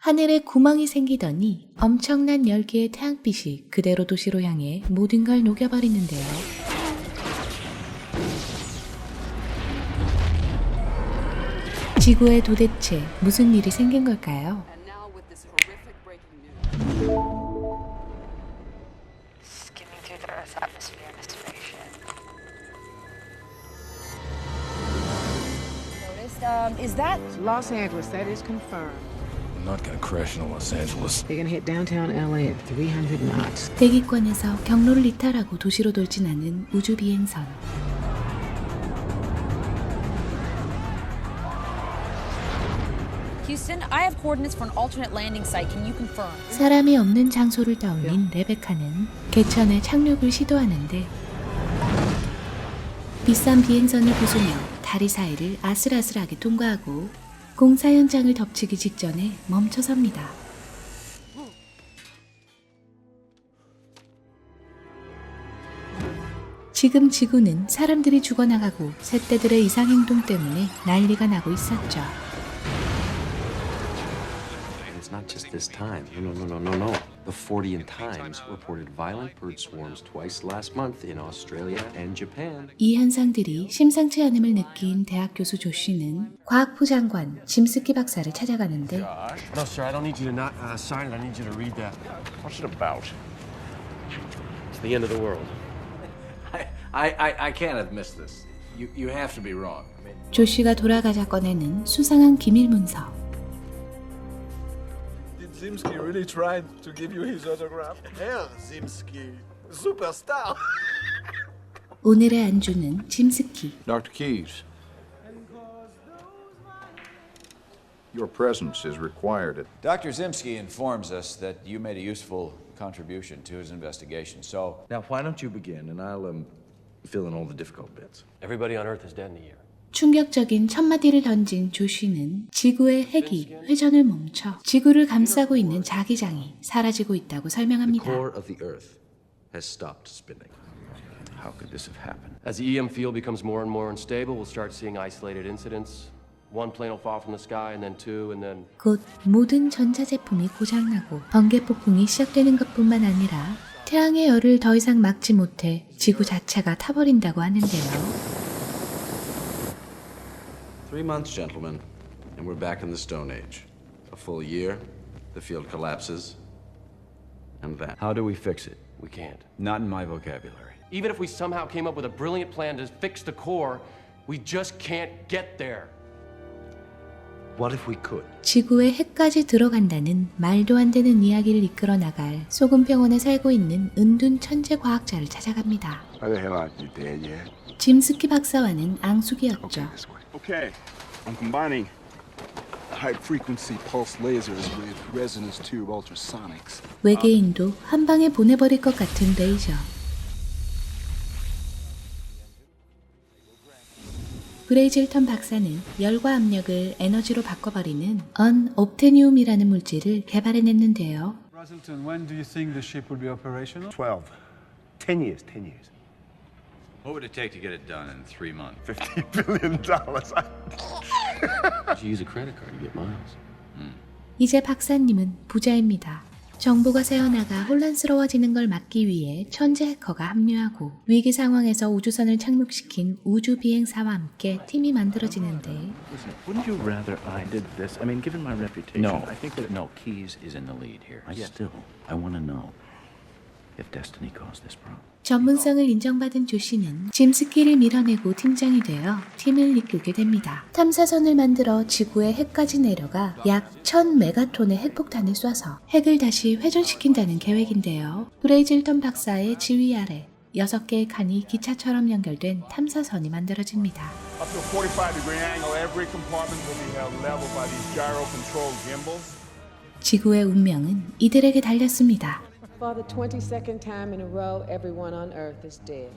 하늘에 구멍이 생기더니 엄청난 열기의 태양빛이 그대로 도시로 향해 모든 걸 녹여버리는데요. 지구에 도대체 무슨 일이 생긴 걸까요? And now with this horrific breaking news. Skimming through the Earth's atmosphere, Mr. Spaceship. Noticed, is that Los Angeles, that is confirmed. I'm not gonna crash into Los Angeles. They're gonna hit downtown LA at 300 knots. 대기권에서 경로를 이탈하고 도시로 돌진하는 우주 비행선. Houston, I have coordinates for an alternate landing site. Can you confirm? 사람이 없는 장소를 떠올린 레베카는 개천에 착륙을 시도하는데 비싼 비행선을 부수며 다리 사이를 아슬아슬하게 통과하고 공사 현장을 덮치기 직전에 멈춰섭니다. 지금 지구는 사람들이 죽어나가고 새떼들의 이상행동 때문에 난리가 나고 있었죠. It's not just this time. No. The 40th Times reported violent bird swarms twice last month in Australia and Japan. 이 현상들이 심상치 않음을 느낀 대학 교수 조 씨는 과학부 장관 짐스키 박사를 찾아가는데 No, sir, I don't need you to not sign it. I need you to read that. What's it about? It's the end of the world. I can't have missed this. You have to be wrong. 조 씨가 돌아가자 꺼내는 수상한 기밀 문서. Did Zimski really try to give you his autograph? Hell, Zimski, superstar. 오늘의 안주는 짐스키. Dr. Keyes. Your presence is required at... Dr. Zimski informs us that you made a useful contribution to his investigation. So now, why don't you begin, and I'll fill in all the difficult bits. Everybody on Earth is dead in a year. 충격적인 첫마디를 던진 조 씨는 지구의 핵이 회전을 멈춰 지구를 감싸고 있는 자기장이 사라지고 있다고 The 설명합니다. core of the Earth has stopped spinning. How could this have happened? As the EM field becomes more and more unstable, we'll start seeing isolated incidents. One plane will fall from the sky, and then two, and then... 곧 모든 전자제품이 고장나고 번개 폭풍이 시작되는 것뿐만 아니라 태양의 열을 더 이상 막지 못해 지구 자체가 타버린다고 하는데요. 3 months, gentlemen, and we're back in the Stone Age. A full year, the field collapses, and then... how do we fix it? We can't. Not in my vocabulary. Even if we somehow came up with a brilliant plan to fix the core, we just can't get there. What if we could? 지구에 핵까지 들어간다는 말도 안 되는 이야기를 이끌어 나갈 소금병원에 살고 있는 은둔 천재 과학자를 찾아갑니다. Why the hell aren't you dead yet? 짐스키 박사와는 앙숙이었죠. Okay, I'm combining high-frequency pulse lasers with resonance tube ultrasonics. 외계인도 한 방에 보내버릴 것 같은 레이저. 브레이즐턴 박사는 열과 압력을 에너지로 바꿔버리는 언옵테니움이라는 물질을 개발해냈는데요. Brazelton, when do you think the ship will be operational? 12. 10 years. What would it take to get it done in 3 months? $50 billion. You use a credit card to get miles. 이제 박사님은 부자입니다. 정보가 새어나가 혼란스러워지는 걸 막기 위해 천재 해커가 합류하고 위기 상황에서 우주선을 착륙시킨 우주 비행사와 함께 팀이 만들어지는데 Listen, wouldn't you rather I did this? I mean, given my reputation, No. I think that Keys is in the lead here. Still, I want to know if destiny caused this problem. 전문성을 인정받은 조 씨는 짐스키를 밀어내고 팀장이 되어 팀을 이끌게 됩니다. 탐사선을 만들어 지구에 핵까지 내려가 약 1000메가톤의 핵폭탄을 쏴서 핵을 다시 회전시킨다는 계획인데요. 브레이즐턴 박사의 지휘 아래 6개의 칸이 기차처럼 연결된 탐사선이 만들어집니다. Up to a 45-degree angle, every compartment will be held level by these gyro-controlled gimbals. 지구의 운명은 이들에게 달렸습니다. For the 22nd time in a row, everyone on Earth is dead.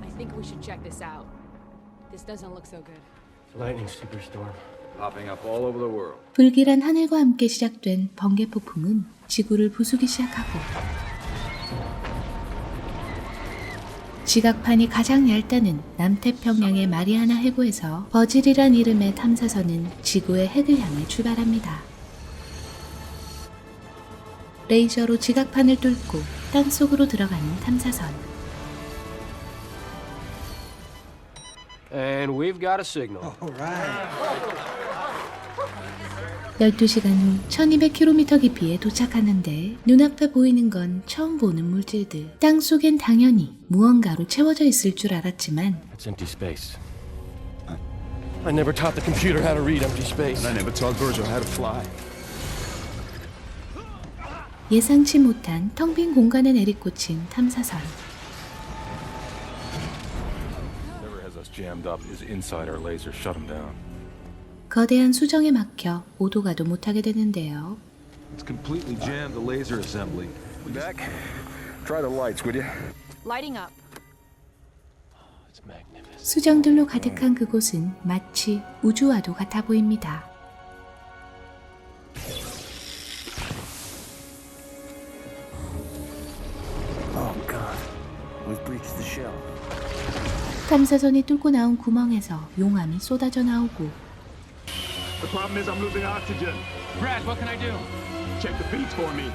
I think we should check this out. This doesn't look so good. Lightning superstorm. Popping up all over the world. 불길한 하늘과 함께 시작된 번개 폭풍은 지구를 부수기 시작하고 지각판이 가장 얇다는 남태평양의 마리아나 해구에서 버질이란 이름의 탐사선은 지구의 핵을 향해 출발합니다. 레이저로 지각판을 뚫고 땅속으로 들어가는 탐사선. And we've got a signal. 12시간 후 1200km 깊이에 도착하는데 눈앞에 보이는 건 처음 보는 물질들. 땅속엔 당연히 무언가로 채워져 있을 줄 알았지만 It's empty space. I never taught the computer how to read empty space. And I never taught Virgil how to fly. 예상치 못한 텅 빈 공간에 내리꽂힌 탐사선. Whatever has us jammed up is inside our laser. Shut them down. 거대한 수정에 막혀 오도가도 못하게 되는데요. It's completely jammed the laser assembly. Back. Try the lights, would you? Lighting up. It's magnificent. 수정들로 가득한 그곳은 마치 우주와도 같아 보입니다. Oh, God. We've breached the shell. 탐사선이 뚫고 나온 구멍에서 용암이 쏟아져 나오고 The problem is I'm losing oxygen. Brad, what can I do? Check the beats for me.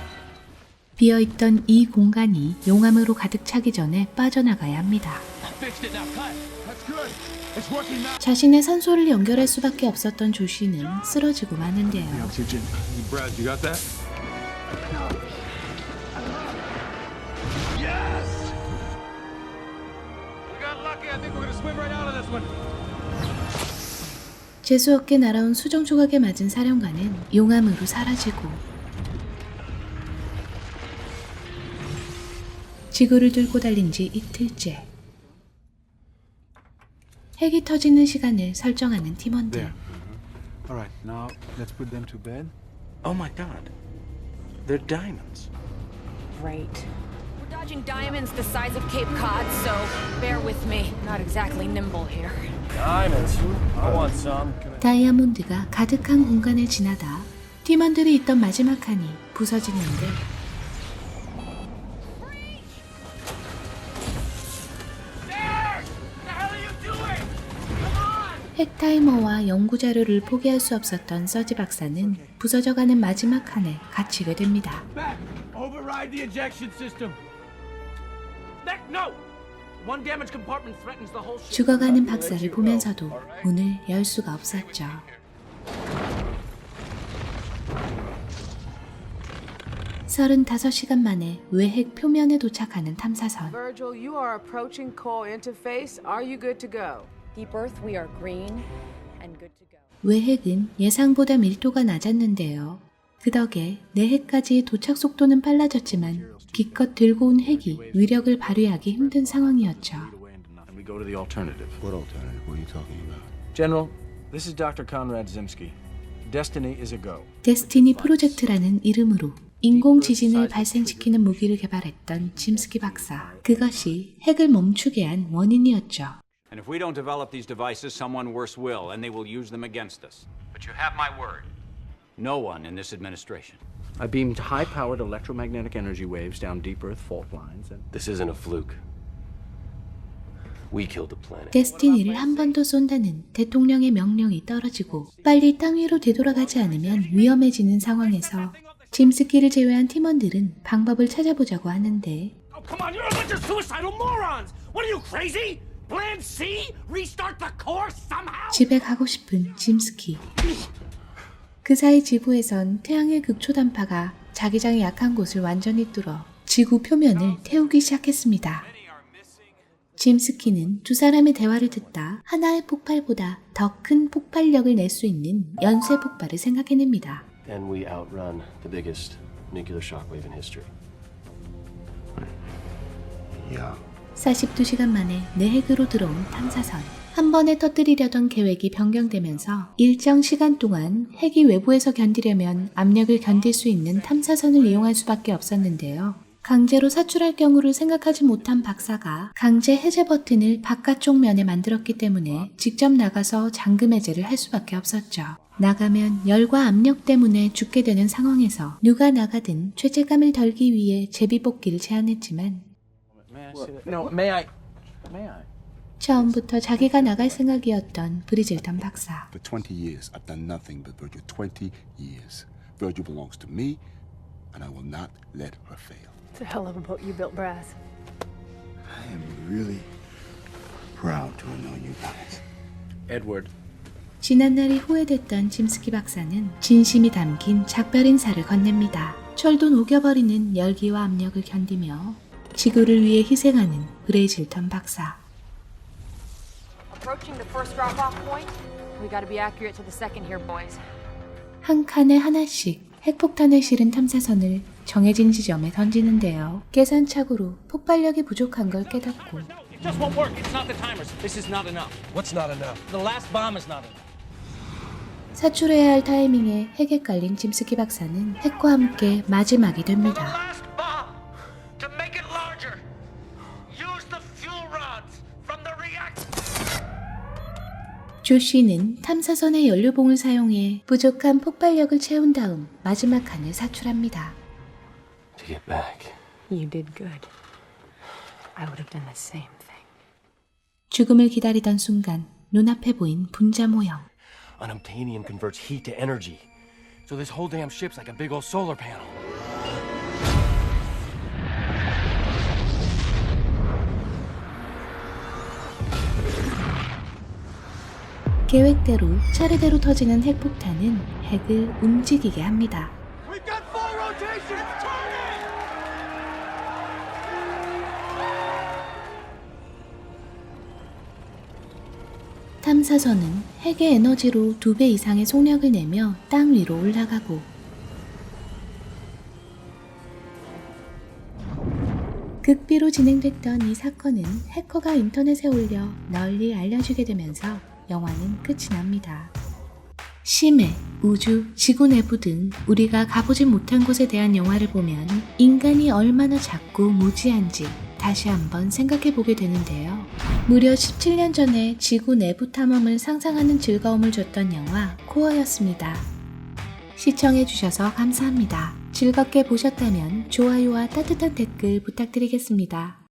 비어있던 이 공간이 용암으로 가득 차기 전에 빠져나가야 합니다. Fixed it now. Cut. That's good. It's working now. 자신의 산소를 연결할 수밖에 없었던 조씨는 쓰러지고 마는데요. Oxygen. Brad, you got that? Yes! We got lucky. I think we're gonna swim right out of this one. 재수없게 날아온 수정 조각에 맞은 사령관은 용암으로 사라지고 지구를 뚫고 달린 지 이틀째. 핵이 터지는 시간을 설정하는 팀원들. All right, now let's put them to bed. Oh my God. They're diamonds. Great. We're dodging diamonds the size of Cape Cod, so bear with me. Not exactly nimble here. Diamonds. I want some. 다이아몬드가 가득한 공간을 지나다 팀원들이 있던 마지막 칸이 부서지는데 핵타이머와 연구자료를 포기할 수 없었던 서지 박사는 부서져가는 마지막 칸에 갇히게 됩니다. Back. Override the ejection system. Back. No. One damaged compartment threatens the whole ship. 죽어가는 박사를 보면서도 문을 열 수가 없었죠. (35시간) 만에 외핵 표면에 도착하는 탐사선. Virgil, you are approaching core interface. Are you good to go? Deep Earth, we are green and good to go. 외핵은 예상보다 밀도가 낮았는데요. 그 덕에 내핵까지의 도착 속도는 빨라졌지만 기껏 들고 온 핵이 위력을 발휘하기 힘든 상황이었죠. And we go to the alternative. What alternative? What are you talking about? General, this is Dr. Conrad Zimsky. Destiny is a go. 데스티니 프로젝트라는 이름으로 인공지진을 발생시키는 무기를 개발했던 짐스키 박사. 그것이 핵을 멈추게 한 원인이었죠. And if we don't develop these devices, someone worse will, and they will use them against us. But you have my word. No one in this administration. I beamed high-powered electromagnetic energy waves down deep Earth fault lines and... This isn't a fluke. We killed the planet. 데스티니를 한 번 더 쏜다는 대통령의 명령이 떨어지고 빨리 땅 위로 되돌아가지 않으면 위험해지는 상황에서 짐스키를 제외한 팀원들은 방법을 찾아보자고 하는데 Oh, come on, you're a bunch of suicidal morons! What are you, crazy? Plan C? Restart the core somehow? 집에 가고 싶은 짐스키. 그 사이 지구에선 태양의 극초단파가 자기장이 약한 곳을 완전히 뚫어 지구 표면을 태우기 시작했습니다. 짐스키는 두 사람의 대화를 듣다 하나의 폭발보다 더 큰 폭발력을 낼 수 있는 연쇄 폭발을 생각해냅니다. And we outrun the biggest nuclear shockwave in history. Yeah. 42시간 만에 내핵으로 들어온 탐사선. 한 번에 터뜨리려던 계획이 변경되면서 일정 시간 동안 핵이 외부에서 견디려면 압력을 견딜 수 있는 탐사선을 이용할 수밖에 없었는데요. 강제로 사출할 경우를 생각하지 못한 박사가 강제 해제 버튼을 바깥쪽 면에 만들었기 때문에 직접 나가서 잠금 해제를 할 수밖에 없었죠. 나가면 열과 압력 때문에 죽게 되는 상황에서 누가 나가든 죄책감을 덜기 위해 제비뽑기를 제안했지만 No, may I? May I? 처음부터 자기가 나갈 생각이었던 브리즐턴 박사. For 20 years, I've done nothing but Virgil. 20 years. Virgil belongs to me, and I will not let her fail. It's a hell of a boat you built, Brass. I am really proud to have known you guys. Edward. 지난날이 후회됐던 짐스키 박사는 진심이 담긴 작별 인사를 건넵니다. 철도 녹여버리는 열기와 압력을 견디며 지구를 위해 희생하는 브레이즐턴 박사. Approaching the first drop-off point. We gotta be accurate to the second here, boys. 한 칸에 하나씩 핵폭탄을 실은 탐사선을 정해진 지점에 던지는데요. 계산착오로 폭발력이 부족한 걸 깨닫고 It just won't work. It's not the timers. This is not enough. What's not enough? The last bomb is not enough. 사출해야 할 타이밍에 핵에 깔린 짐스키 박사는 핵과 함께 마지막이 됩니다. Last bomb. To make it larger. Use the fuel rods from the reactor. 조쉬는 탐사선의 연료봉을 사용해 부족한 폭발력을 채운 다음 마지막 칸을 사출합니다. To get back. You did good. I would have done the same thing. 죽음을 기다리던 순간 눈앞에 보인 분자 모형. Unobtainium converts heat to energy. So this whole damn ship's like a big old solar panel. 계획대로 차례대로 터지는 핵폭탄은 핵을 움직이게 합니다. We've got full rotation! Turn it! 탐사선은 핵의 에너지로 2배 이상의 속력을 내며 땅 위로 올라가고 극비로 진행됐던 이 사건은 해커가 인터넷에 올려 널리 알려지게 되면서 영화는 끝이 납니다. 심해, 우주, 지구 내부 등 우리가 가보지 못한 곳에 대한 영화를 보면 인간이 얼마나 작고 무지한지 다시 한번 생각해 보게 되는데요. 무려 17년 전에 지구 내부 탐험을 상상하는 즐거움을 줬던 영화 코어였습니다. 시청해주셔서 감사합니다. 즐겁게 보셨다면 좋아요와 따뜻한 댓글 부탁드리겠습니다.